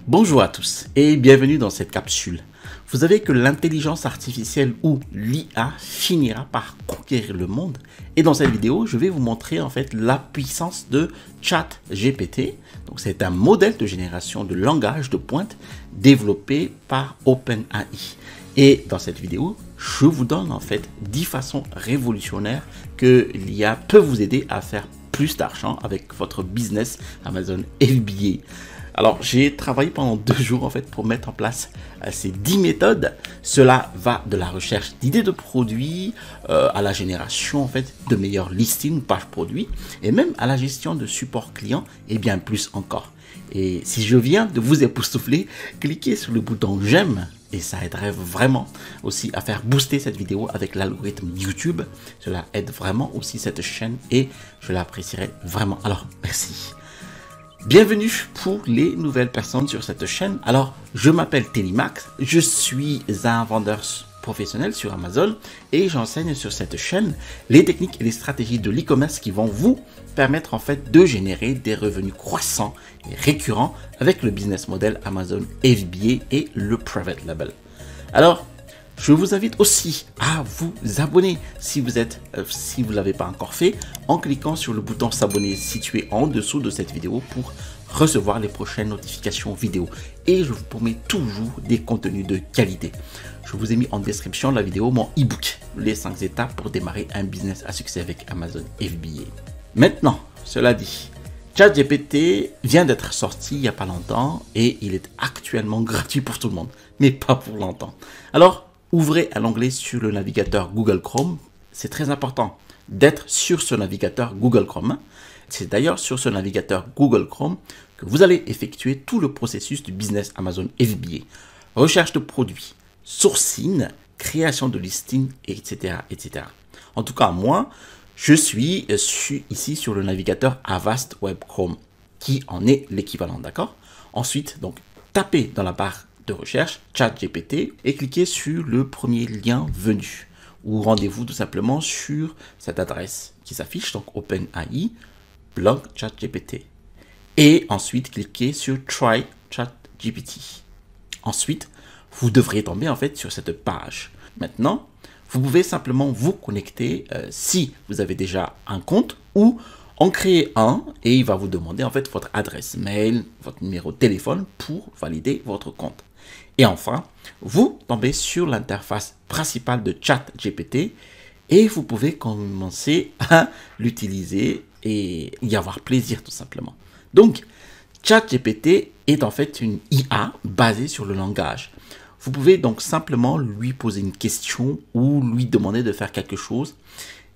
Bonjour à tous et bienvenue dans cette capsule. Vous savez que l'intelligence artificielle ou l'IA finira par conquérir le monde et dans cette vidéo, je vais vous montrer en fait la puissance de ChatGPT. Donc c'est un modèle de génération de langage de pointe développé par OpenAI. Et dans cette vidéo, je vous donne en fait 10 façons révolutionnaires que l'IA peut vous aider à faire plus d'argent avec votre business Amazon FBA. Alors, j'ai travaillé pendant 2 jours en fait pour mettre en place ces 10 méthodes. Cela va de la recherche d'idées de produits à la génération en fait de meilleurs listings, pages produits et même à la gestion de support client et bien plus encore. Et si je viens de vous époustoufler, cliquez sur le bouton j'aime et ça aiderait vraiment aussi à faire booster cette vidéo avec l'algorithme YouTube. Cela aide vraiment aussi cette chaîne et je l'apprécierais vraiment. Alors, merci. Bienvenue pour les nouvelles personnes sur cette chaîne. Alors, je m'appelle Télimax, je suis un vendeur professionnel sur Amazon et j'enseigne sur cette chaîne les techniques et les stratégies de l'e-commerce qui vont vous permettre en fait de générer des revenus croissants et récurrents avec le business model Amazon FBA et le Private Label. Alors, je vous invite aussi à vous abonner si vous l'avez pas encore fait en cliquant sur le bouton s'abonner situé en dessous de cette vidéo pour recevoir les prochaines notifications vidéo. Et je vous promets toujours des contenus de qualité. Je vous ai mis en description de la vidéo mon e-book, les 5 étapes pour démarrer un business à succès avec Amazon FBA. Maintenant, cela dit, ChatGPT vient d'être sorti il n'y a pas longtemps et il est actuellement gratuit pour tout le monde, mais pas pour longtemps. Alors, ouvrez un onglet sur le navigateur Google Chrome. C'est très important d'être sur ce navigateur Google Chrome. C'est d'ailleurs sur ce navigateur Google Chrome que vous allez effectuer tout le processus du business Amazon FBA. Recherche de produits, sourcing, création de listings, etc., etc. En tout cas, moi, je suis ici sur le navigateur Avast Web Chrome, qui en est l'équivalent, d'accord? Ensuite, donc, tapez dans la barre de recherche ChatGPT et cliquez sur le premier lien venu ou rendez-vous tout simplement sur cette adresse qui s'affiche, donc OpenAI blog ChatGPT, et ensuite cliquez sur Try ChatGPT. Ensuite, vous devriez tomber en fait sur cette page. Maintenant, vous pouvez simplement vous connecter si vous avez déjà un compte ou en créer un et il va vous demander en fait votre adresse mail, votre numéro de téléphone pour valider votre compte. Et enfin, vous tombez sur l'interface principale de ChatGPT et vous pouvez commencer à l'utiliser et y avoir plaisir tout simplement. Donc, ChatGPT est en fait une IA basée sur le langage. Vous pouvez donc simplement lui poser une question ou lui demander de faire quelque chose.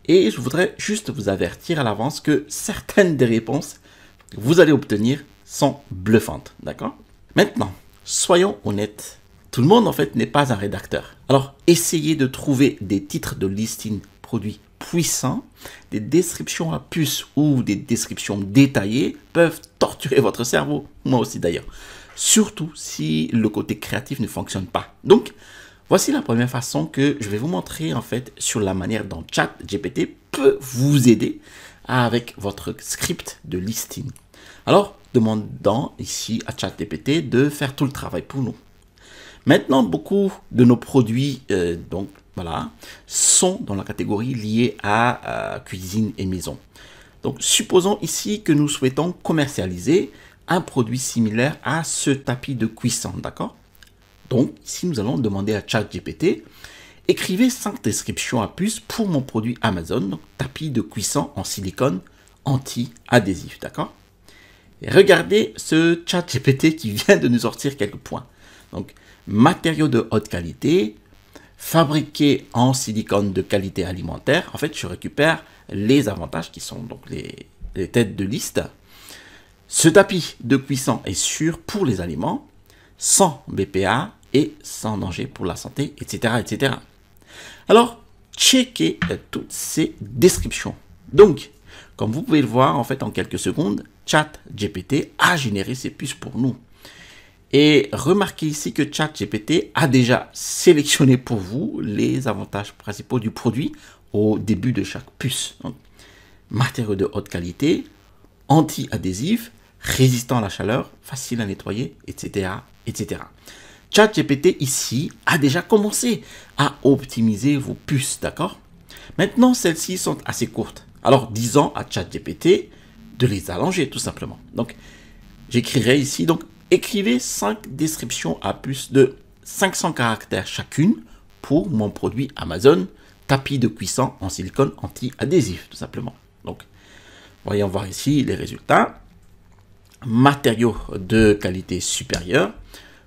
Et je voudrais juste vous avertir à l'avance que certaines des réponses que vous allez obtenir sont bluffantes, d'accord? Maintenant, soyons honnêtes, tout le monde en fait n'est pas un rédacteur. Alors, essayez de trouver des titres de listing produits puissants, des descriptions à puce ou des descriptions détaillées peuvent torturer votre cerveau, moi aussi d'ailleurs. Surtout si le côté créatif ne fonctionne pas. Donc, voici la première façon que je vais vous montrer en fait sur la manière dont ChatGPT peut vous aider avec votre script de listing. Alors, demandons ici à ChatGPT de faire tout le travail pour nous. Maintenant, beaucoup de nos produits sont dans la catégorie liée à cuisine et maison. Donc, supposons ici que nous souhaitons commercialiser un produit similaire à ce tapis de cuisson, d'accord? Donc, ici, nous allons demander à ChatGPT, écrivez 5 descriptions à puce pour mon produit Amazon, donc tapis de cuisson en silicone anti-adhésif, d'accord? Et regardez ce ChatGPT qui vient de nous sortir quelques points. Donc, matériaux de haute qualité, fabriqués en silicone de qualité alimentaire. En fait, je récupère les avantages qui sont donc les têtes de liste. Ce tapis de cuisson est sûr pour les aliments, sans BPA et sans danger pour la santé, etc., etc. Alors, checkez toutes ces descriptions. Donc, comme vous pouvez le voir, en fait, en quelques secondes, ChatGPT a généré ces puces pour nous. Et remarquez ici que ChatGPT a déjà sélectionné pour vous les avantages principaux du produit au début de chaque puce. Donc, matériaux de haute qualité, anti-adhésif, résistant à la chaleur, facile à nettoyer, etc., etc. ChatGPT ici a déjà commencé à optimiser vos puces, d'accord? Maintenant, celles-ci sont assez courtes. Alors, disons à ChatGPT de les allonger, tout simplement. Donc, j'écrirai ici, donc, écrivez 5 descriptions à plus de 500 caractères chacune pour mon produit Amazon, tapis de cuisson en silicone anti-adhésif, tout simplement. Donc, voyons voir ici les résultats. Matériaux de qualité supérieure.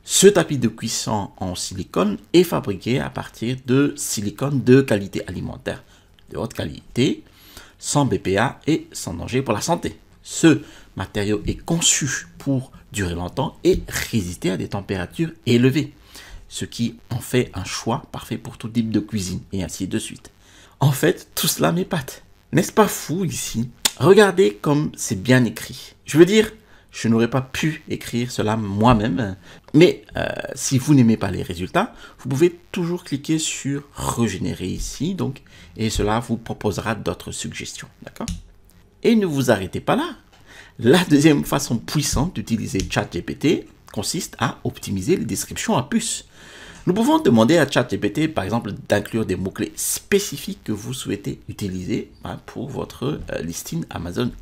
Ce tapis de cuisson en silicone est fabriqué à partir de silicone de qualité alimentaire, de haute qualité, sans BPA et sans danger pour la santé. Ce matériau est conçu pour durer longtemps et résister à des températures élevées, ce qui en fait un choix parfait pour tout type de cuisine, et ainsi de suite. En fait, tout cela m'épate. N'est-ce pas fou ici? Regardez comme c'est bien écrit. Je veux dire, je n'aurais pas pu écrire cela moi-même, mais si vous n'aimez pas les résultats, vous pouvez toujours cliquer sur « Régénérer » ici, donc, et cela vous proposera d'autres suggestions, d'accord? Et ne vous arrêtez pas là. La deuxième façon puissante d'utiliser ChatGPT consiste à optimiser les descriptions à puce. Nous pouvons demander à ChatGPT, par exemple, d'inclure des mots-clés spécifiques que vous souhaitez utiliser pour votre listing Amazon.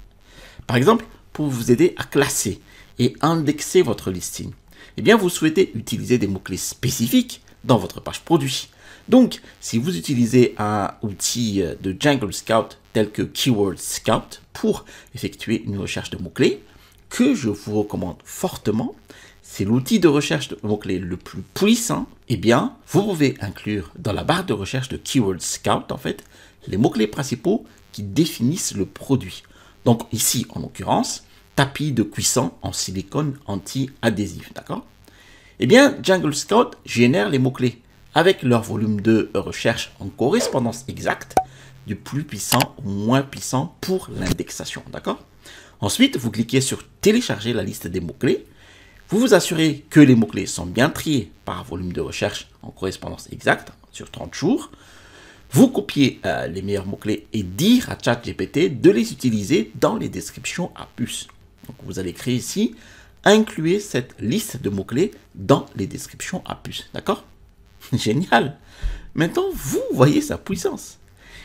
Par exemple, pour vous aider à classer et indexer votre listing, eh bien, vous souhaitez utiliser des mots-clés spécifiques dans votre page produit. Donc, si vous utilisez un outil de Jungle Scout tel que Keyword Scout pour effectuer une recherche de mots-clés, que je vous recommande fortement, c'est l'outil de recherche de mots-clés le plus puissant, eh bien, vous pouvez inclure dans la barre de recherche de Keyword Scout, en fait, les mots-clés principaux qui définissent le produit. Donc ici, en l'occurrence, tapis de cuisson en silicone anti-adhésif, d'accord? Eh bien, Jungle Scout génère les mots-clés avec leur volume de recherche en correspondance exacte du plus puissant au moins puissant pour l'indexation, d'accord? Ensuite, vous cliquez sur télécharger la liste des mots-clés. Vous vous assurez que les mots-clés sont bien triés par volume de recherche en correspondance exacte sur 30 jours. Vous copiez les meilleurs mots-clés et dire à ChatGPT de les utiliser dans les descriptions à puce. Donc, vous allez créer ici, incluez cette liste de mots-clés dans les descriptions à puce. D'accord? Génial! Maintenant, vous voyez sa puissance.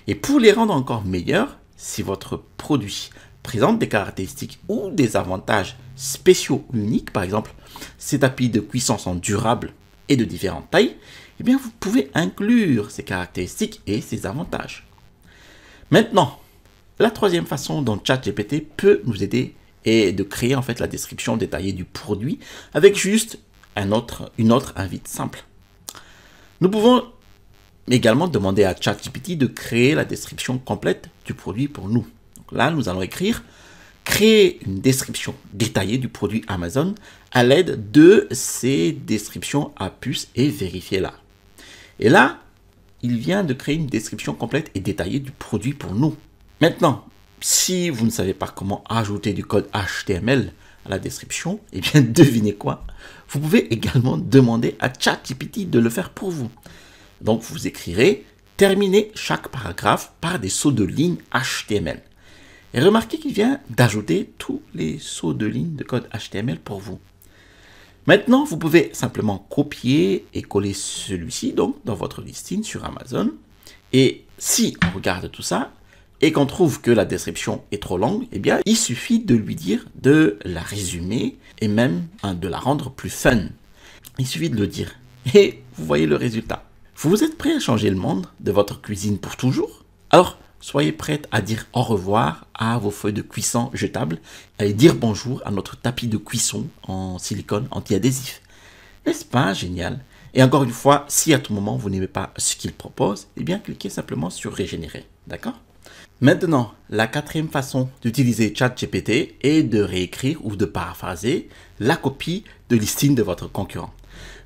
Et pour les rendre encore meilleurs, si votre produit présente des caractéristiques ou des avantages spéciaux ou uniques, par exemple, ces tapis de cuisson sont durables et de différentes tailles, eh bien, vous pouvez inclure ces caractéristiques et ces avantages. Maintenant, la troisième façon dont ChatGPT peut nous aider est de créer en fait la description détaillée du produit avec juste une autre invite simple. Nous pouvons également demander à ChatGPT de créer la description complète du produit pour nous. Donc là, nous allons écrire « Créer une description détaillée du produit Amazon à l'aide de ces descriptions à puce et vérifiez-la ». Et là, il vient de créer une description complète et détaillée du produit pour nous. Maintenant, si vous ne savez pas comment ajouter du code HTML à la description, eh bien devinez quoi? Vous pouvez également demander à ChatGPT de le faire pour vous. Donc vous écrirez « Terminez chaque paragraphe par des sauts de ligne HTML ». Et remarquez qu'il vient d'ajouter tous les sauts de ligne de code HTML pour vous. Maintenant, vous pouvez simplement copier et coller celui-ci donc dans votre listing sur Amazon. Et si on regarde tout ça et qu'on trouve que la description est trop longue, eh bien, il suffit de lui dire de la résumer et même de la rendre plus fun. Il suffit de le dire et vous voyez le résultat. Vous êtes prêt à changer le monde de votre cuisine pour toujours? Alors, soyez prête à dire au revoir à vos feuilles de cuisson jetables et dire bonjour à notre tapis de cuisson en silicone anti-adhésif. N'est-ce pas génial? Et encore une fois, si à tout moment vous n'aimez pas ce qu'il propose, eh bien cliquez simplement sur Régénérer. D'accord? Maintenant, la quatrième façon d'utiliser ChatGPT est de réécrire ou de paraphraser la copie de listing de votre concurrent.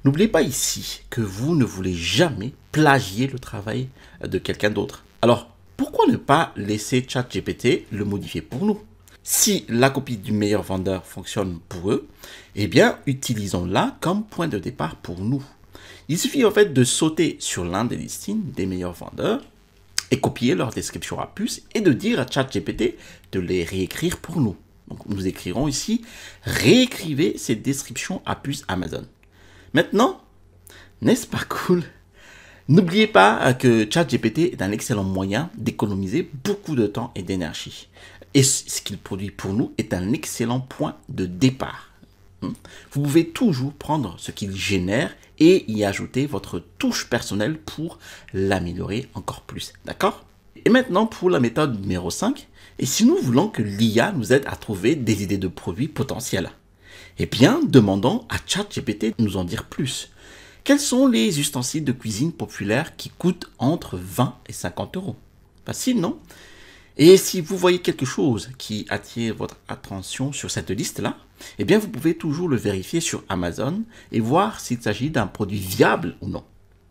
N'oubliez pas ici que vous ne voulez jamais plagier le travail de quelqu'un d'autre. Alors, pourquoi ne pas laisser ChatGPT le modifier pour nous? Si la copie du meilleur vendeur fonctionne pour eux, eh bien, utilisons-la comme point de départ pour nous. Il suffit en fait de sauter sur l'un des listings des meilleurs vendeurs et copier leur description à puce et de dire à ChatGPT de les réécrire pour nous. Donc, nous écrirons ici, réécrivez cette description à puce Amazon. Maintenant, n'est-ce pas cool? N'oubliez pas que ChatGPT est un excellent moyen d'économiser beaucoup de temps et d'énergie. Et ce qu'il produit pour nous est un excellent point de départ. Vous pouvez toujours prendre ce qu'il génère et y ajouter votre touche personnelle pour l'améliorer encore plus. D'accord? Et maintenant pour la méthode numéro 5. Et si nous voulons que l'IA nous aide à trouver des idées de produits potentiels, eh bien, demandons à ChatGPT de nous en dire plus. Quels sont les ustensiles de cuisine populaires qui coûtent entre 20 et 50 euros? Facile, non? Et si vous voyez quelque chose qui attire votre attention sur cette liste-là, eh bien, vous pouvez toujours le vérifier sur Amazon et voir s'il s'agit d'un produit viable ou non.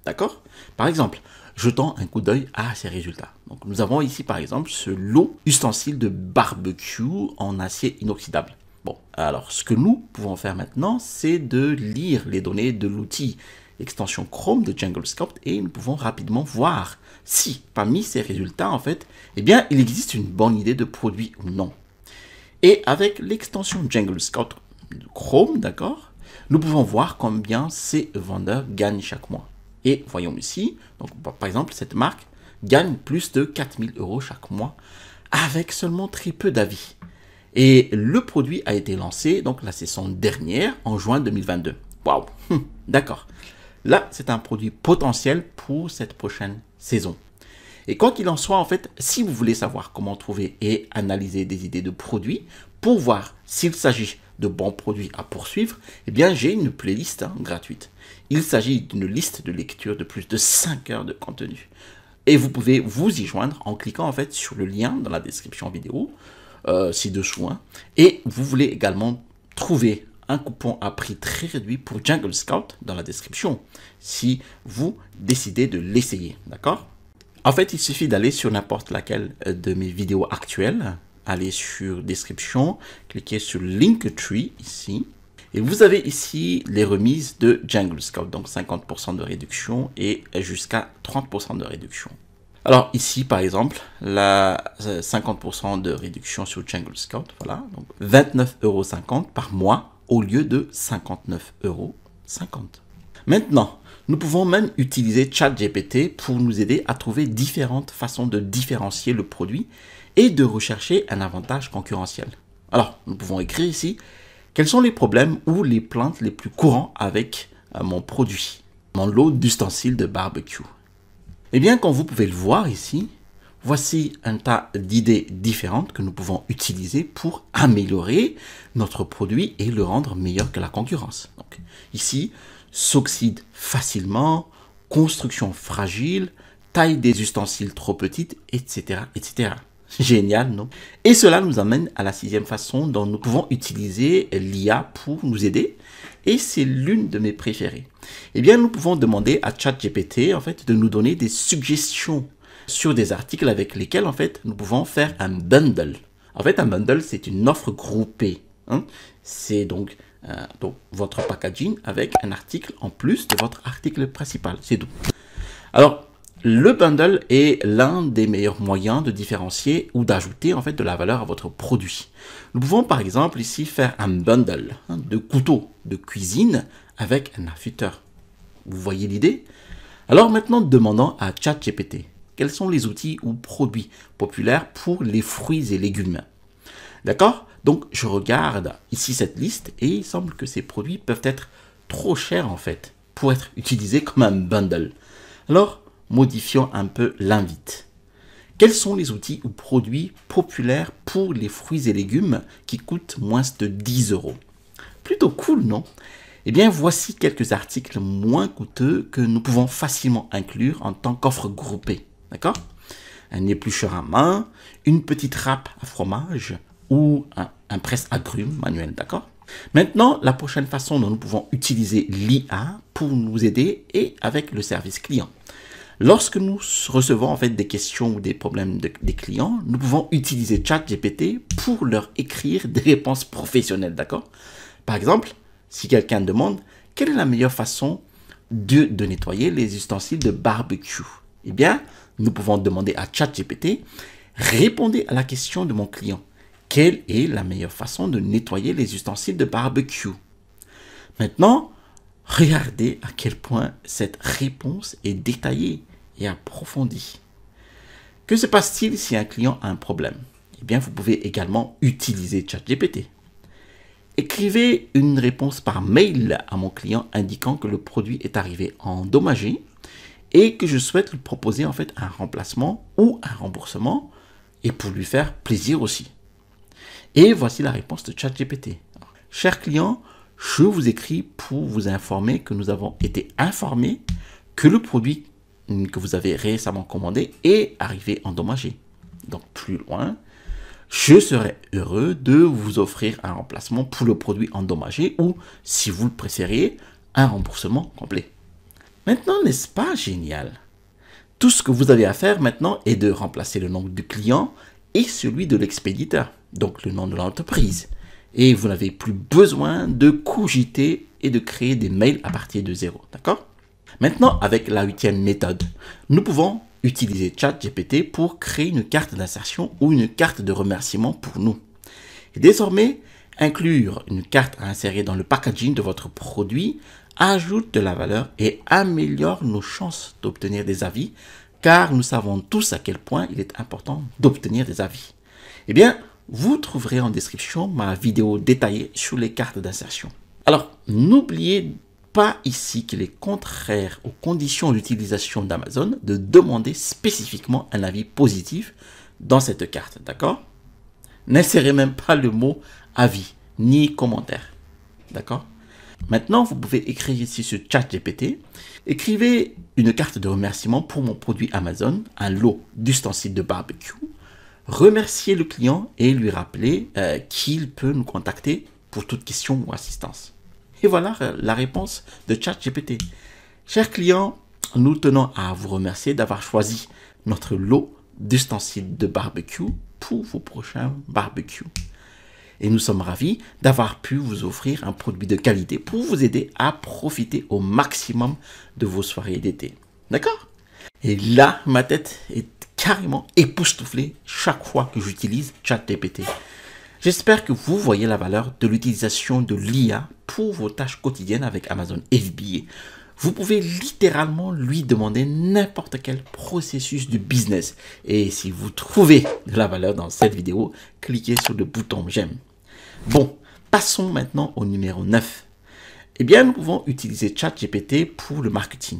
D'accord? Par exemple, jetons un coup d'œil à ces résultats. Donc, nous avons ici, par exemple, ce lot ustensile de barbecue en acier inoxydable. Bon, alors, ce que nous pouvons faire maintenant, c'est de lire les données de l'outil extension Chrome de Jungle Scout et nous pouvons rapidement voir si, parmi ces résultats, en fait, eh bien, il existe une bonne idée de produit ou non. Et avec l'extension Jungle Scout Chrome, d'accord, nous pouvons voir combien ces vendeurs gagnent chaque mois. Et voyons ici, donc, par exemple, cette marque gagne plus de 4000 euros chaque mois avec seulement très peu d'avis. Et le produit a été lancé, donc la saison dernière, en juin 2022. Waouh, d'accord. Là, c'est un produit potentiel pour cette prochaine saison. Et quoi qu'il en soit, en fait, si vous voulez savoir comment trouver et analyser des idées de produits pour voir s'il s'agit de bons produits à poursuivre, eh bien, j'ai une playlist gratuite. Il s'agit d'une liste de lecture de plus de 5 heures de contenu. Et vous pouvez vous y joindre en cliquant en fait sur le lien dans la description vidéo, ci-dessous. Et vous voulez également trouver un coupon à prix très réduit pour Jungle Scout dans la description, si vous décidez de l'essayer, d'accord? En fait, il suffit d'aller sur n'importe laquelle de mes vidéos actuelles, aller sur description, cliquer sur Linktree ici, et vous avez ici les remises de Jungle Scout, donc 50% de réduction et jusqu'à 30% de réduction. Alors ici, par exemple, la 50% de réduction sur Jungle Scout, voilà, donc 29,50 € par mois au lieu de 59,50 €. Maintenant, nous pouvons même utiliser ChatGPT pour nous aider à trouver différentes façons de différencier le produit et de rechercher un avantage concurrentiel. Alors, nous pouvons écrire ici, quels sont les problèmes ou les plaintes les plus courants avec mon produit, mon lot d'ustensiles de barbecue. Eh bien, comme vous pouvez le voir ici, voici un tas d'idées différentes que nous pouvons utiliser pour améliorer notre produit et le rendre meilleur que la concurrence. Donc, ici, s'oxyde facilement, construction fragile, taille des ustensiles trop petite, etc., etc. Génial, non? Et cela nous amène à la 6e façon dont nous pouvons utiliser l'IA pour nous aider. Et c'est l'une de mes préférées. Eh bien, nous pouvons demander à ChatGPT, en fait, de nous donner des suggestions sur des articles avec lesquels, en fait, nous pouvons faire un bundle. En fait, un bundle, c'est une offre groupée. C'est donc votre packaging avec un article en plus de votre article principal. C'est tout. Alors, le bundle est l'un des meilleurs moyens de différencier ou d'ajouter en fait de la valeur à votre produit. Nous pouvons par exemple ici faire un bundle de couteaux de cuisine avec un affûteur. Vous voyez l'idée? Alors maintenant, demandons à ChatGPT quels sont les outils ou produits populaires pour les fruits et légumes. D'accord? Donc je regarde ici cette liste et il semble que ces produits peuvent être trop chers en fait pour être utilisés comme un bundle. Alors, modifions un peu l'invite. Quels sont les outils ou produits populaires pour les fruits et légumes qui coûtent moins de 10 €? Plutôt cool, non? Eh bien, voici quelques articles moins coûteux que nous pouvons facilement inclure en tant qu'offre groupée. D'accord? Un éplucheur à main, une petite râpe à fromage ou un presse-agrumes manuel. D'accord? Maintenant, la prochaine façon dont nous pouvons utiliser l'IA pour nous aider est avec le service client. Lorsque nous recevons en fait des questions ou des problèmes des clients, nous pouvons utiliser ChatGPT pour leur écrire des réponses professionnelles, d'accord? Par exemple, si quelqu'un demande quelle est la meilleure façon de nettoyer les ustensiles de barbecue, eh bien, nous pouvons demander à ChatGPT, répondez à la question de mon client. quelle est la meilleure façon de nettoyer les ustensiles de barbecue. Maintenant, regardez à quel point cette réponse est détaillée et approfondie. Que se passe-t-il si un client a un problème? Eh bien, vous pouvez également utiliser ChatGPT. Écrivez une réponse par mail à mon client indiquant que le produit est arrivé endommagé et que je souhaite lui proposer en fait un remplacement ou un remboursement et pour lui faire plaisir aussi. Et voici la réponse de ChatGPT. Cher client, je vous écris pour vous informer que nous avons été informés que le produit que vous avez récemment commandé est arrivé endommagé. Donc plus loin, je serais heureux de vous offrir un remplacement pour le produit endommagé ou, si vous le préférez, un remboursement complet. Maintenant, n'est-ce pas génial? Tout ce que vous avez à faire maintenant est de remplacer le nom du client et celui de l'expéditeur, donc le nom de l'entreprise. Et vous n'avez plus besoin de cogiter et de créer des mails à partir de zéro, d'accord? Maintenant, avec la 8e méthode, nous pouvons utiliser ChatGPT pour créer une carte d'insertion ou une carte de remerciement pour nous. Et désormais, inclure une carte à insérer dans le packaging de votre produit ajoute de la valeur et améliore nos chances d'obtenir des avis, car nous savons tous à quel point il est important d'obtenir des avis. Eh bien, vous trouverez en description ma vidéo détaillée sur les cartes d'insertion. Alors, n'oubliez pas ici qu'il est contraire aux conditions d'utilisation d'Amazon de demander spécifiquement un avis positif dans cette carte, d'accord? N'insérez même pas le mot avis ni commentaire, d'accord? Maintenant, vous pouvez écrire ici sur ChatGPT. Écrivez une carte de remerciement pour mon produit Amazon, un lot d'ustensiles de barbecue. Remerciez le client et lui rappeler qu'il peut nous contacter pour toute question ou assistance. Et voilà la réponse de ChatGPT. Chers clients, nous tenons à vous remercier d'avoir choisi notre lot d'ustensiles de barbecue pour vos prochains barbecues. Et nous sommes ravis d'avoir pu vous offrir un produit de qualité pour vous aider à profiter au maximum de vos soirées d'été. D'accord? Et là, ma tête est carrément époustouflée chaque fois que j'utilise ChatGPT. J'espère que vous voyez la valeur de l'utilisation de l'IA pour vos tâches quotidiennes avec Amazon FBA. Vous pouvez littéralement lui demander n'importe quel processus du business. Et si vous trouvez de la valeur dans cette vidéo, cliquez sur le bouton j'aime. Bon, passons maintenant au numéro 9. Eh bien, nous pouvons utiliser ChatGPT pour le marketing.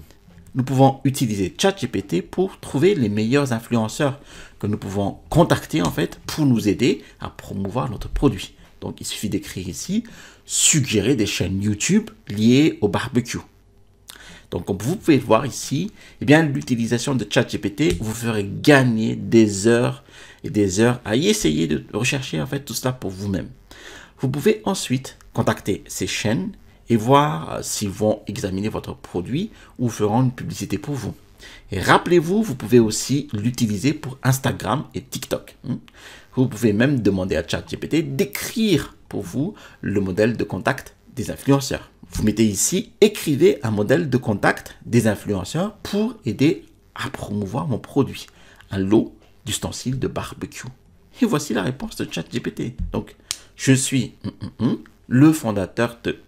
Nous pouvons utiliser ChatGPT pour trouver les meilleurs influenceurs que nous pouvons contacter en fait pour nous aider à promouvoir notre produit. Donc, il suffit d'écrire ici, suggérer des chaînes YouTube liées au barbecue. Donc, comme vous pouvez le voir ici, eh bien, l'utilisation de ChatGPT vous ferait gagner des heures et des heures à y essayer de rechercher en fait tout cela pour vous-même. Vous pouvez ensuite contacter ces chaînes et voir s'ils vont examiner votre produit ou feront une publicité pour vous. Et rappelez-vous, vous pouvez aussi l'utiliser pour Instagram et TikTok. Vous pouvez même demander à ChatGPT d'écrire pour vous le modèle de contact des influenceurs. Vous mettez ici, écrivez un modèle de contact des influenceurs pour aider à promouvoir mon produit, un lot d'ustensiles de barbecue. Et voici la réponse de ChatGPT. Donc, je suis le fondateur de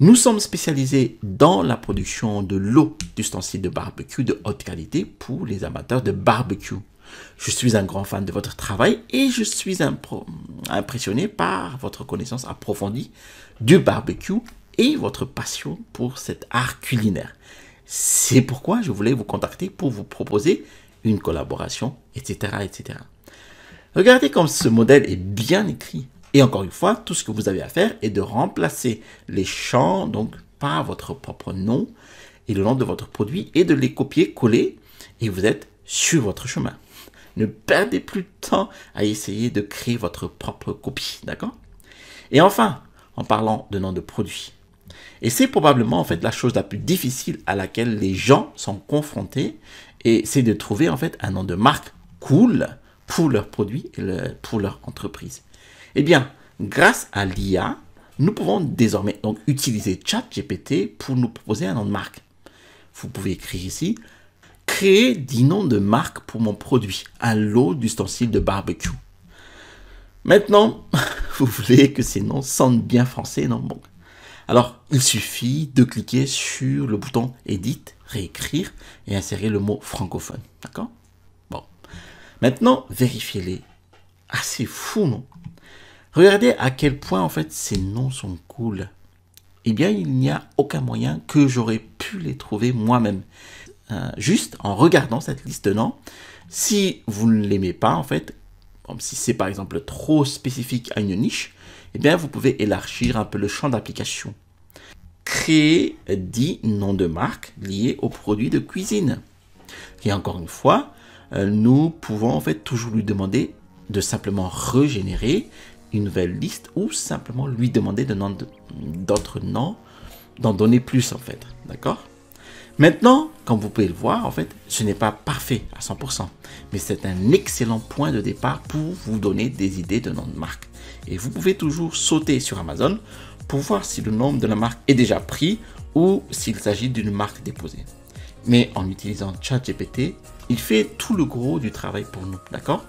Nous sommes spécialisés dans la production de lots d'ustensiles de barbecue de haute qualité pour les amateurs de barbecue. Je suis un grand fan de votre travail et je suis impressionné par votre connaissance approfondie du barbecue et votre passion pour cet art culinaire. C'est pourquoi je voulais vous contacter pour vous proposer une collaboration, etc., etc. Regardez comme ce modèle est bien écrit. Et encore une fois, tout ce que vous avez à faire est de remplacer les champs donc par votre propre nom et le nom de votre produit et de les copier-coller et vous êtes sur votre chemin. Ne perdez plus de temps à essayer de créer votre propre copie, d'accord? Et enfin, en parlant de nom de produit, et c'est probablement en fait la chose la plus difficile à laquelle les gens sont confrontés, et c'est de trouver en fait un nom de marque cool pour leur produit et pour leur entreprise. Eh bien, grâce à l'IA, nous pouvons désormais donc utiliser ChatGPT pour nous proposer un nom de marque. Vous pouvez écrire ici, créer 10 noms de marque pour mon produit, un lot d'ustensiles de barbecue. Maintenant, vous voulez que ces noms sentent bien français, non? Bon. Alors, il suffit de cliquer sur le bouton Edit, réécrire et insérer le mot francophone. D'accord? Bon. Maintenant, vérifiez-les. Ah, c'est fou, non? Regardez à quel point, en fait, ces noms sont cool. Eh bien, il n'y a aucun moyen que j'aurais pu les trouver moi-même. Juste en regardant cette liste de noms, si vous ne l'aimez pas, en fait, comme si c'est par exemple trop spécifique à une niche, eh bien, vous pouvez élargir un peu le champ d'application. Créer 10 noms de marque liés aux produits de cuisine. Et encore une fois, nous pouvons en fait toujours lui demander de simplement régénérer une nouvelle liste ou simplement lui demander d'autres noms, d'en donner plus en fait. D'accord? Maintenant, comme vous pouvez le voir, en fait, ce n'est pas parfait à 100%, mais c'est un excellent point de départ pour vous donner des idées de noms de marque. Et vous pouvez toujours sauter sur Amazon pour voir si le nom de la marque est déjà pris ou s'il s'agit d'une marque déposée. Mais en utilisant ChatGPT, il fait tout le gros du travail pour nous, d'accord?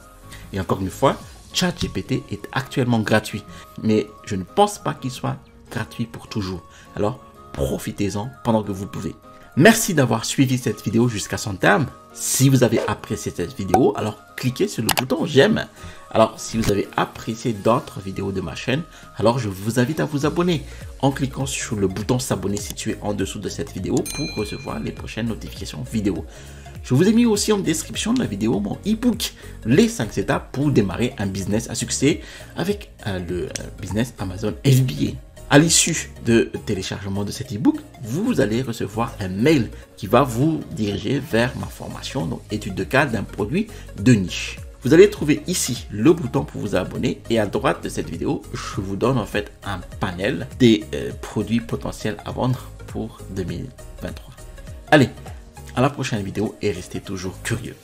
Et encore une fois, ChatGPT est actuellement gratuit, mais je ne pense pas qu'il soit gratuit pour toujours. Alors, profitez-en pendant que vous pouvez. Merci d'avoir suivi cette vidéo jusqu'à son terme. Si vous avez apprécié cette vidéo, alors cliquez sur le bouton j'aime. Alors, si vous avez apprécié d'autres vidéos de ma chaîne, alors je vous invite à vous abonner en cliquant sur le bouton s'abonner situé en dessous de cette vidéo pour recevoir les prochaines notifications vidéo. Je vous ai mis aussi en description de la vidéo mon e-book, les 5 étapes pour démarrer un business à succès avec le business Amazon FBA. À l'issue de téléchargement de cet e-book, vous allez recevoir un mail qui va vous diriger vers ma formation, donc étude de cas d'un produit de niche. Vous allez trouver ici le bouton pour vous abonner et à droite de cette vidéo, je vous donne en fait un panel des produits potentiels à vendre pour 2023. Allez, à la prochaine vidéo et restez toujours curieux.